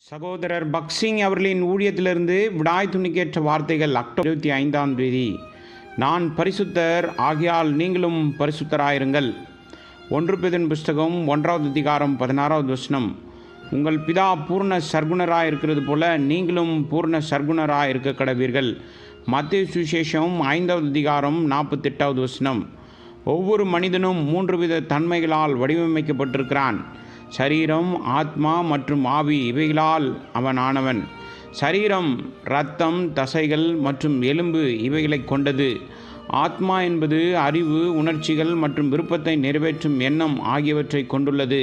சகோதரர் பக்சிங் அவர்களின் ஊழியத்திலிருந்து விடாய் துணிக்கேற்ற வார்த்தைகள் அக்டோபர் 25ஆம் தேதி. நான் பரிசுத்தர் ஆகையால் நீங்களும் பரிசுத்தராயிருங்கள். 1 பேதுரு புஸ்தகம் 1வது அதிகாரம் 16வது வசனம். உங்கள் பிதா பூர்ண சர்க்குணராயிருக்கிறது போல நீங்களும் பூர்ண சர்க்குணராயிருக்க கடவீர்கள். மத்தேயு சுவிசேஷம் 5வது அதிகாரம் 48வது வசனம். ஒவ்வொரு மனிதனும் 3 வித தன்மைகளால் வடிவமைக்கப்பட்டிருக்கிறான். சரீரம், ஆத்மா மற்றும் ஆவி, இவைகளால் அவன் ஆனவன். சரீரம் இரத்தம், தசைகள் மற்றும் எலும்பு இவைகளை கொண்டது. ஆத்மா என்பது அறிவு, உணர்ச்சிகள் மற்றும் விருப்பத்தை நிறைவேற்றும் எண்ணம் ஆகியவற்றை கொண்டுள்ளது.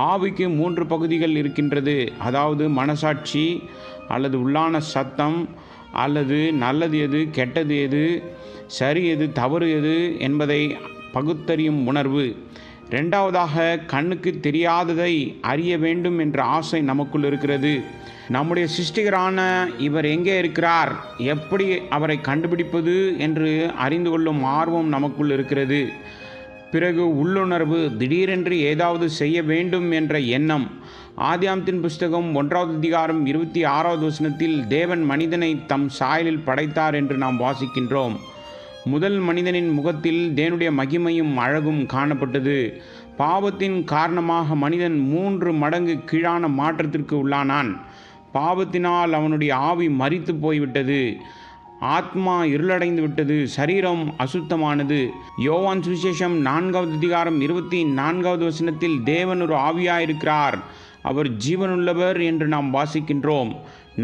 ஆவிக்கு 3 பகுதிகள் இருக்கின்றது. அதாவது மனசாட்சி அல்லது உள்ளான சத்தம், அல்லது நல்லது எது, கெட்டது எது, சரி எது, தவறு எது என்பதை பகுத்தறியும் உணர்வு. இரண்டாவதாக, கண்ணுக்கு தெரியாததை அறிய வேண்டும் என்ற ஆசை நமக்குள் இருக்கிறது. நம்முடைய சிருஷ்டிகரான இவர் எங்கே இருக்கிறார், எப்படி அவரை கண்டுபிடிப்பது என்று அறிந்து கொள்ளும் ஆர்வம் நமக்குள் இருக்கிறது. பிறகு உள்ளுணர்வு, திடீரென்று ஏதாவது செய்ய வேண்டும் என்ற எண்ணம். ஆதியாகமத்தின் புஸ்தகம் 1வது அதிகாரம் 26வது வசனத்தில் தேவன் மனிதனை தம் சாயலில் படைத்தார் என்று நாம் வாசிக்கின்றோம். முதல் மனிதனின் முகத்தில் தேவனுடைய மகிமையும் அழகும் காணப்பட்டது. பாவத்தின் காரணமாக மனிதன் 3 மடங்கு கீழான மாற்றத்திற்கு உள்ளானான். பாவத்தினால் அவனுடைய ஆவி மரித்து போய்விட்டது. ஆத்மா இருளடைந்து விட்டது. சரீரம் அசுத்தமானது. யோவான் சுவிசேஷம் 4வது அதிகாரம் 24வது வசனத்தில் தேவன் ஒரு ஆவியாயிருக்கிறார், அவர் ஜீவனுள்ளவர் என்று நாம் வாசிக்கின்றோம்.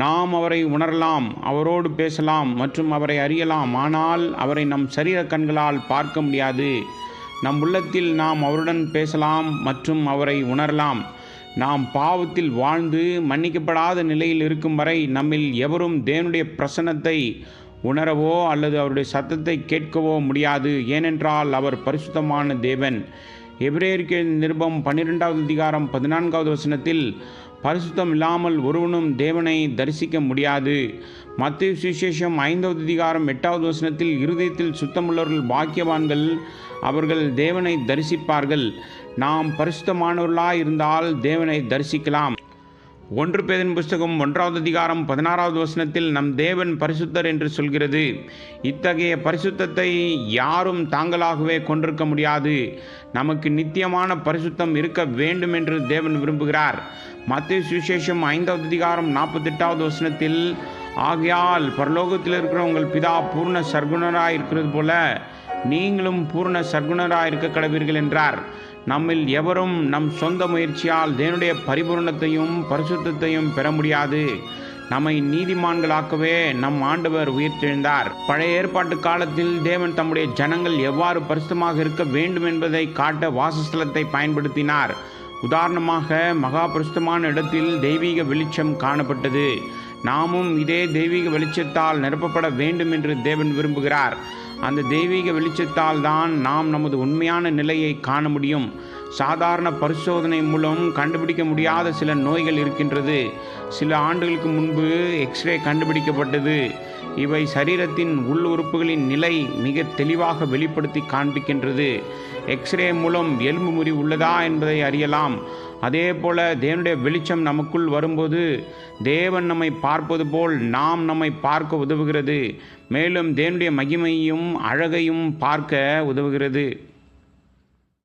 நாம் அவரை உணரலாம், அவரோடு பேசலாம் மற்றும் அவரை அறியலாம். ஆனால் அவரை நம் சரீர கண்களால் பார்க்க முடியாது. நம் உள்ளத்தில் நாம் அவருடன் பேசலாம் மற்றும் அவரை உணரலாம். நாம் பாவத்தில் வாழ்ந்து மன்னிக்கப்படாத நிலையில் இருக்கும் வரை நம்மில் எவரும் தேவனுடைய பிரசன்னத்தை உணரவோ அல்லது அவருடைய சத்தத்தை கேட்கவோ முடியாது. ஏனென்றால் அவர் பரிசுத்தமான தேவன். எபிரேயருக்கு நிருபம் 12வது அதிகாரம் 14வது வசனத்தில் பரிசுத்தம் இல்லாமல் ஒருவனும் தேவனை தரிசிக்க முடியாது. மத்தேயு சுவிசேஷம் 5வது அதிகாரம் 8வது வசனத்தில் இருதயத்தில் சுத்தமுள்ளவர்கள் பாக்கியவான்கள், அவர்கள் தேவனை தரிசிப்பார்கள். நாம் பரிசுத்தமானவர்களாய் இருந்தால் தேவனை தரிசிக்கலாம். 1 பேதுரு புஸ்தகம் 1வது அதிகாரம் 16வது வசனத்தில் நம் தேவன் பரிசுத்தர் என்று சொல்கிறது. இத்தகைய பரிசுத்தத்தை யாரும் தாங்களாகவே கொண்டிருக்க முடியாது. நமக்கு நித்தியமான பரிசுத்தம் இருக்க வேண்டும் என்று தேவன் விரும்புகிறார். மத்தேயு சுவிசேஷம் 5வது அதிகாரம் 48வது வசனத்தில் ஆகையால் பரலோகத்தில் இருக்கிற உங்கள் பிதா பூர்ண சர்க்குணராய் இருக்கிறது போல நீங்களும் பூர்ண சர்க்குணராய் இருக்க கடவீர்கள் என்றார். நம்மில் எவரும் நம் சொந்த முயற்சியால் தேவனுடைய பரிபூரணத்தையும் பரிசுத்தத்தையும் பெற முடியாது. நம்மை நீதிமான்களாக்கவே நம் ஆண்டவர் உயிர்த்தெழுந்தார். பழைய ஏற்பாட்டு காலத்தில் தேவன் தம்முடைய ஜனங்கள் எவ்வாறு பரிசுத்தமாக இருக்க வேண்டும் என்பதை காட்ட வாசஸ்தலத்தை பயன்படுத்தினார். உதாரணமாக, மகா பரிசுத்தமான இடத்தில் தெய்வீக வெளிச்சம் காணப்பட்டது. நாமும் இதே தெய்வீக வெளிச்சத்தால் நிரப்பப்பட வேண்டும் என்று தேவன் விரும்புகிறார். அந்த தெய்வீக வெளிச்சத்தால் தான் நாம் நமது உண்மையான நிலையை காண முடியும். சாதாரண பரிசோதனை மூலம் கண்டுபிடிக்க முடியாத சில நோய்கள் இருக்கின்றது. சில ஆண்டுகளுக்கு முன்பு எக்ஸ்ரே கண்டுபிடிக்கப்பட்டது. இவை சரீரத்தின் உள் உறுப்புகளின் நிலை மிக தெளிவாக வெளிப்படுத்தி காண்பிக்கின்றது. எக்ஸ்ரே மூலம் எலும்பு முறிவு உள்ளதா என்பதை அறியலாம். அதே போல தேவனுடைய வெளிச்சம் நமக்குள் வரும்போது தேவன் நம்மை பார்ப்பது போல் நாம் நம்மை பார்க்க உதவுகிறது. மேலும் தேவனுடைய மகிமையும் அழகையும் பார்க்க உதவுகிறது.